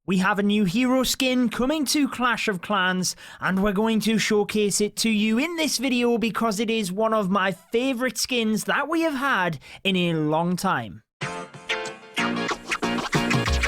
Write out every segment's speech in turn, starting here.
We have a new hero skin coming to Clash of Clans, and we're going to showcase it to you in this video because it is one of my favorite skins that we have had in a long time.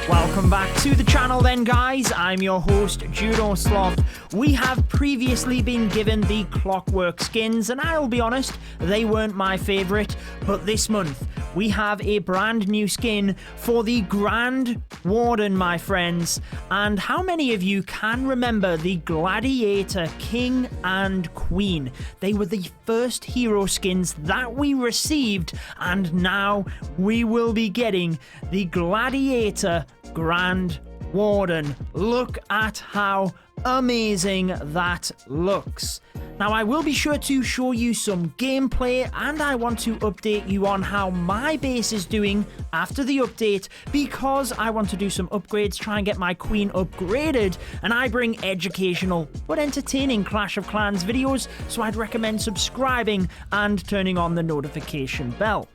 Welcome back to the channel then, guys. I'm your host, Judo Sloth. We have previously been given the Clockwork skins, and I'll be honest, they weren't my favorite, but this month we have a brand new skin for the Grand Warden, my friends. And how many of you can remember the Gladiator King and Queen? They were the first hero skins that we received, and now we will be getting the Gladiator Grand Warden. Look at how amazing that looks. Now, I will be sure to show you some gameplay, and I want to update you on how my base is doing after the update, because I want to do some upgrades, try and get my queen upgraded, and I bring educational but entertaining Clash of Clans videos, so I'd recommend subscribing and turning on the notification bell.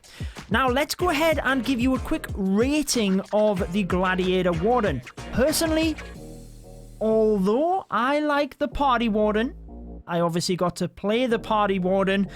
Now, let's go ahead and give you a quick rating of the Gladiator Warden. Personally, although I like the Party Warden, I obviously got to play the Party Warden,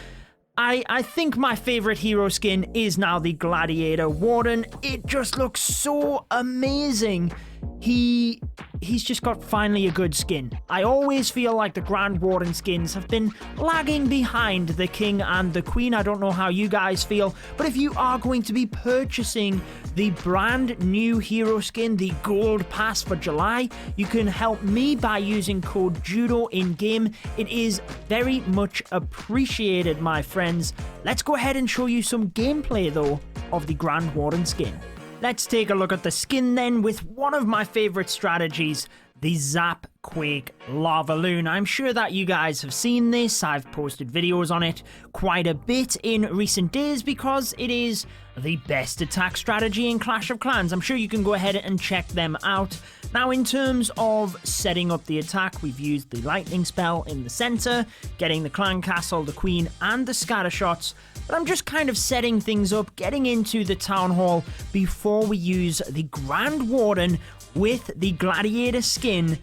I think my favorite hero skin is now the Gladiator Warden. It just looks so amazing. He's just got finally a good skin. I always feel like the Grand Warden skins have been lagging behind the King and the Queen. I don't know how you guys feel, but if you are going to be purchasing the brand new hero skin, the Gold Pass for July, you can help me by using code JUDO in game. It is very much appreciated, my friends. Let's go ahead and show you some gameplay though of the Grand Warden skin. Let's take a look at the skin then with one of my favorite strategies, the Zap LavaLoon. I'm sure that you guys have seen this. I've posted videos on it quite a bit in recent days because it is the best attack strategy in Clash of Clans. I'm sure you can go ahead and check them out. Now, in terms of setting up the attack, we've used the lightning spell in the center, getting the clan castle, the queen, and the scatter shots. But I'm just kind of setting things up, getting into the town hall before we use the Grand Warden with the Gladiator skin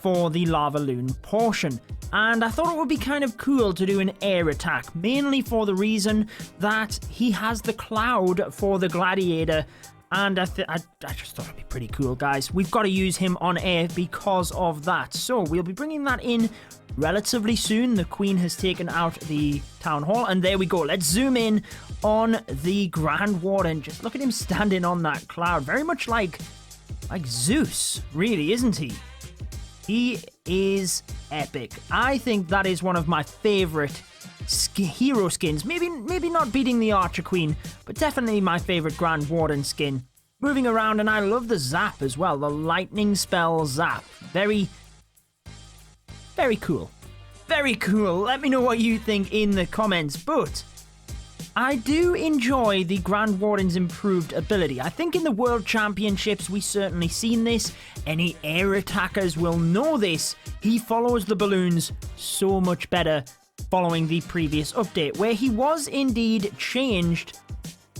for the LavaLoon portion. And I thought it would be kind of cool to do an air attack, mainly for the reason that he has the cloud for the Gladiator. And I just thought it'd be pretty cool, guys. We've got to use him on air because of that. So we'll be bringing that in relatively soon. The Queen has taken out the town hall, and there we go. Let's zoom in on the Grand Warden. Just look at him standing on that cloud. Very much like Zeus, really, isn't he? He is epic. I think that is one of my favorite hero skins. Maybe not beating the Archer Queen, but definitely my favorite Grand Warden skin. Moving around, and I love the Zap as well. The lightning spell Zap. Very cool. Very cool. Let me know what you think in the comments, but I do enjoy the Grand Warden's improved ability. I think in the World Championships we certainly seen this. Any air attackers will know this. He follows the balloons so much better following the previous update, where he was indeed changed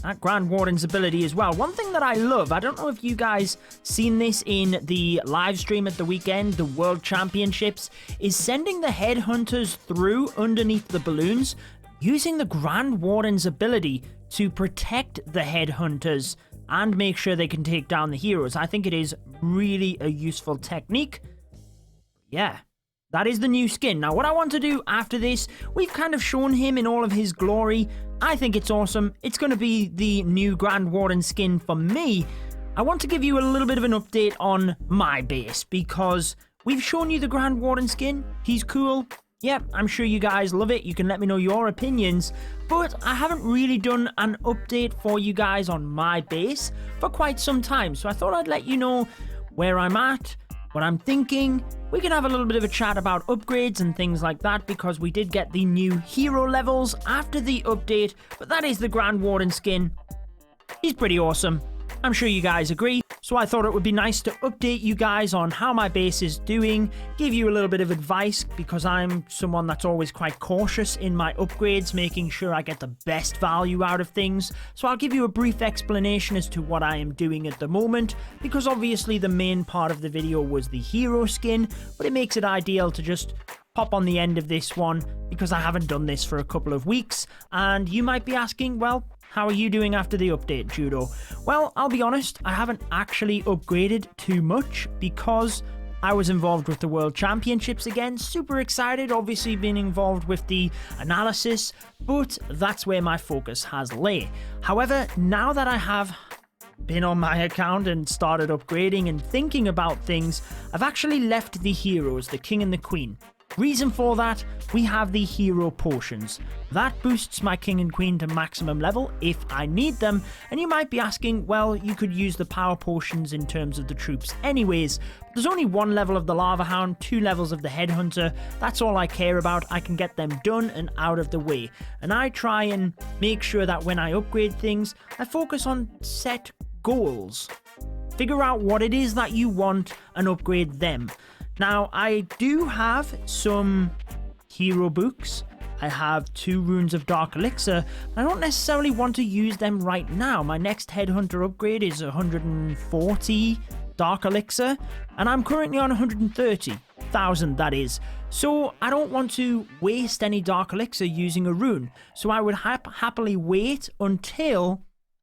at Grand Warden's ability as well. One thing that I love, I don't know if you guys seen this in the live stream at the weekend, the World Championships, is sending the headhunters through underneath the balloons, using the Grand Warden's ability to protect the headhunters and make sure they can take down the heroes. I think it is really a useful technique. Yeah. That is the new skin. Now, what I want to do after this, we've kind of shown him in all of his glory. I think it's awesome. It's going to be the new Grand Warden skin for me. I want to give you a little bit of an update on my base, because we've shown you the Grand Warden skin. He's cool. Yep, I'm sure you guys love it. You can let me know your opinions. But I haven't really done an update for you guys on my base for quite some time. So I thought I'd let you know where I'm at, what I'm thinking. We can have a little bit of a chat about upgrades and things like that, because we did get the new hero levels after the update, but that is the Grand Warden skin. He's pretty awesome. I'm sure you guys agree. So I thought it would be nice to update you guys on how my base is doing, give you a little bit of advice, because I'm someone that's always quite cautious in my upgrades, making sure I get the best value out of things. So I'll give you a brief explanation as to what I am doing at the moment, because obviously the main part of the video was the hero skin, but it makes it ideal to just pop on the end of this one because I haven't done this for a couple of weeks. And you might be asking, well, how are you doing after the update, Judo? Well, I'll be honest, I haven't actually upgraded too much because I was involved with the World Championships again. Super excited, obviously being involved with the analysis, but that's where my focus has lay. However, now that I have been on my account and started upgrading and thinking about things, I've actually left the heroes, the king and the queen. Reason for that, we have the hero potions. That boosts my king and queen to maximum level if I need them, and you might be asking, well, you could use the power potions in terms of the troops anyways. There's only one level of the Lava Hound, 2 levels of the Headhunter. That's all I care about. I can get them done and out of the way. And I try and make sure that when I upgrade things, I focus on set goals. Figure out what it is that you want and upgrade them. Now, I do have some hero books. I have 2 runes of Dark Elixir. I don't necessarily want to use them right now. My next Headhunter upgrade is 140 Dark Elixir, and I'm currently on 130,000, that is. So I don't want to waste any Dark Elixir using a rune. So I would happily wait until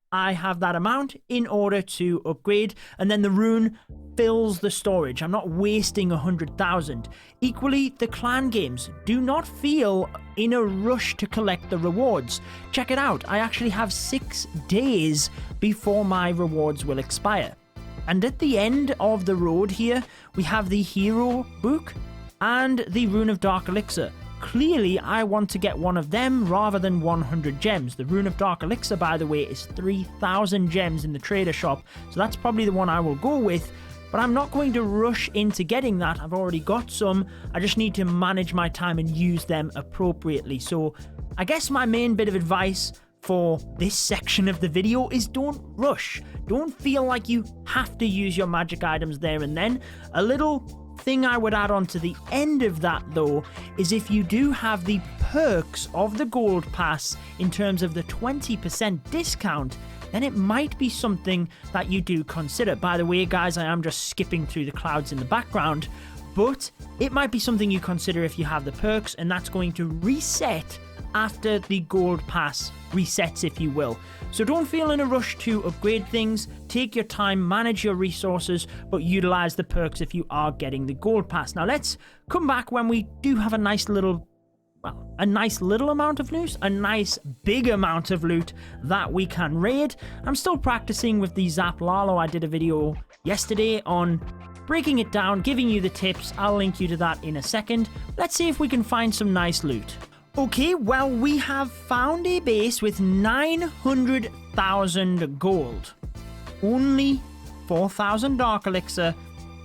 I have that amount in order to upgrade, and then the rune fills the storage. I'm not wasting 100,000. Equally, the clan games do not feel in a rush to collect the rewards. Check it out, I actually have 6 days before my rewards will expire. And at the end of the road here, we have the hero book and the rune of Dark Elixir. Clearly, I want to get one of them rather than 100 gems. The Rune of Dark Elixir, by the way, is 3,000 gems in the trader shop, so that's probably the one I will go with, but I'm not going to rush into getting that. I've already got some. I just need to manage my time and use them appropriately. So I guess my main bit of advice for this section of the video is don't rush. Don't feel like you have to use your magic items there and then. A little thing I would add on to the end of that, though, is if you do have the perks of the gold pass in terms of the 20% discount, then it might be something that you do consider. By the way, guys, I am just skipping through the clouds in the background, but it might be something you consider if you have the perks, and that's going to reset after the gold pass resets, if you will. So don't feel in a rush to upgrade things. Take your time, manage your resources, but utilize the perks if you are getting the gold pass. Now let's come back when we do have a nice little, well, a nice little amount of loot, a nice big amount of loot that we can raid. I'm still practicing with the Zap LavaLoon. I did a video yesterday on breaking it down, giving you the tips. I'll link you to that in a second. Let's see if we can find some nice loot. Okay, well, we have found a base with 900,000 gold. Only 4,000 Dark Elixir,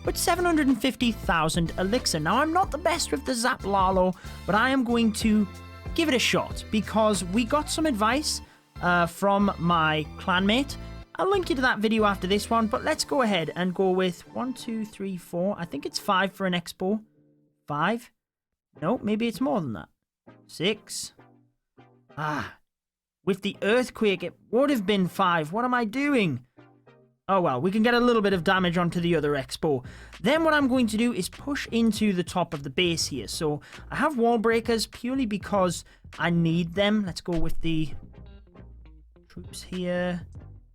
but 750,000 Elixir. Now, I'm not the best with the Zap LavaLoon, but I am going to give it a shot because we got some advice from my clanmate. I'll link you to that video after this one, but let's go ahead and go with 1, 2, 3, 4. I think it's 5 for an expo. 5? No, maybe it's more than that. 6. With the earthquake, it would have been 5. What am I doing? Oh well, we can get a little bit of damage onto the other expo. Then what I'm going to do is push into the top of the base here. So I have wall breakers purely because I need them. Let's go with the troops here.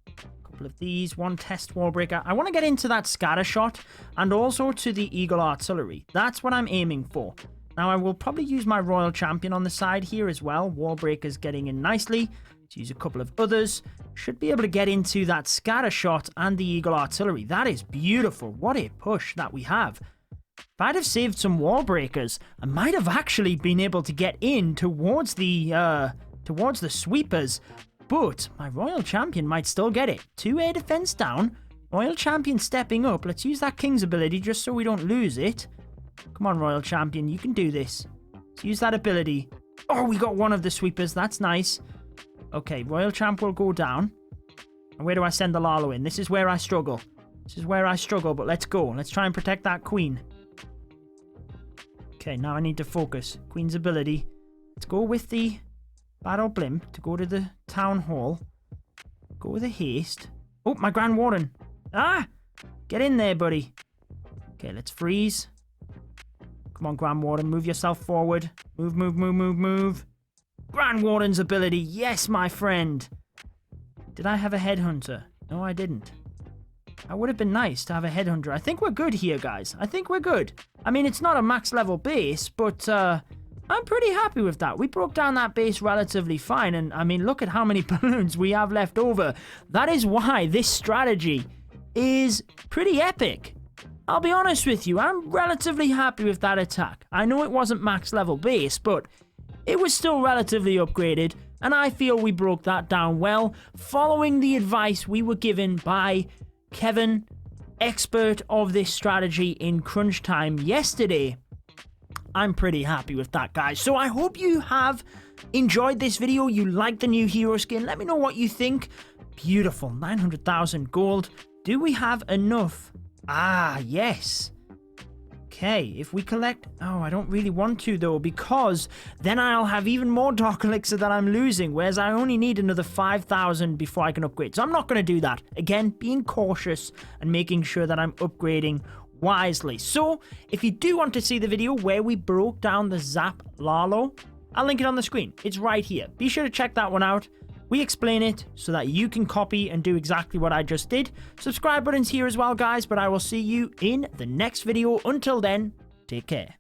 A couple of these. 1 test wall breaker. I want to get into that scatter shot and also to the eagle artillery. That's what I'm aiming for. Now, I will probably use my Royal Champion on the side here as well. Wall breakers getting in nicely. Let's use a couple of others. Should be able to get into that scatter shot and the Eagle Artillery. That is beautiful. What a push that we have. If I'd have saved some wall breakers, I might have actually been able to get in towards the sweepers. But my Royal Champion might still get it. 2 air defense down. Royal Champion stepping up. Let's use that King's ability just so we don't lose it. Come on, Royal Champion, you can do this. Let's use that ability. Oh, we got one of the sweepers. That's nice. Okay, Royal Champ will go down. And where do I send the Lalo in? This is where I struggle. This is where I struggle, but let's go. Let's try and protect that queen. Okay, now I need to focus. Queen's ability. Let's go with the Battle Blimp to go to the town hall. Go with a haste. Oh, my Grand Warden. Ah! Get in there, buddy. Okay, let's freeze. Come on, Grand Warden. Move yourself forward. Move, move, move, move, move. Grand Warden's ability. Yes, my friend. Did I have a headhunter? No, I didn't. That would have been nice to have a headhunter. I think we're good here, guys. I think we're good. I mean, it's not a max level base, but I'm pretty happy with that. We broke down that base relatively fine, and I mean, look at how many balloons we have left over. That is why this strategy is pretty epic. I'll be honest with you, I'm relatively happy with that attack. I know it wasn't max level base, but it was still relatively upgraded, and I feel we broke that down well, following the advice we were given by Kevin, expert of this strategy in crunch time yesterday. I'm pretty happy with that, guys. So I hope you have enjoyed this video. You like the new hero skin. Let me know what you think. Beautiful. 900,000 gold. Do we have enough? Ah, yes. Okay, if we collect... Oh, I don't really want to, though, because then I'll have even more Dark Elixir that I'm losing, whereas I only need another 5,000 before I can upgrade. So I'm not going to do that. Again, being cautious and making sure that I'm upgrading wisely. So, if you do want to see the video where we broke down the Zap LavaLoon, I'll link it on the screen. It's right here. Be sure to check that one out. We explain it so that you can copy and do exactly what I just did. Subscribe button's here as well, guys, but I will see you in the next video. Until then, take care.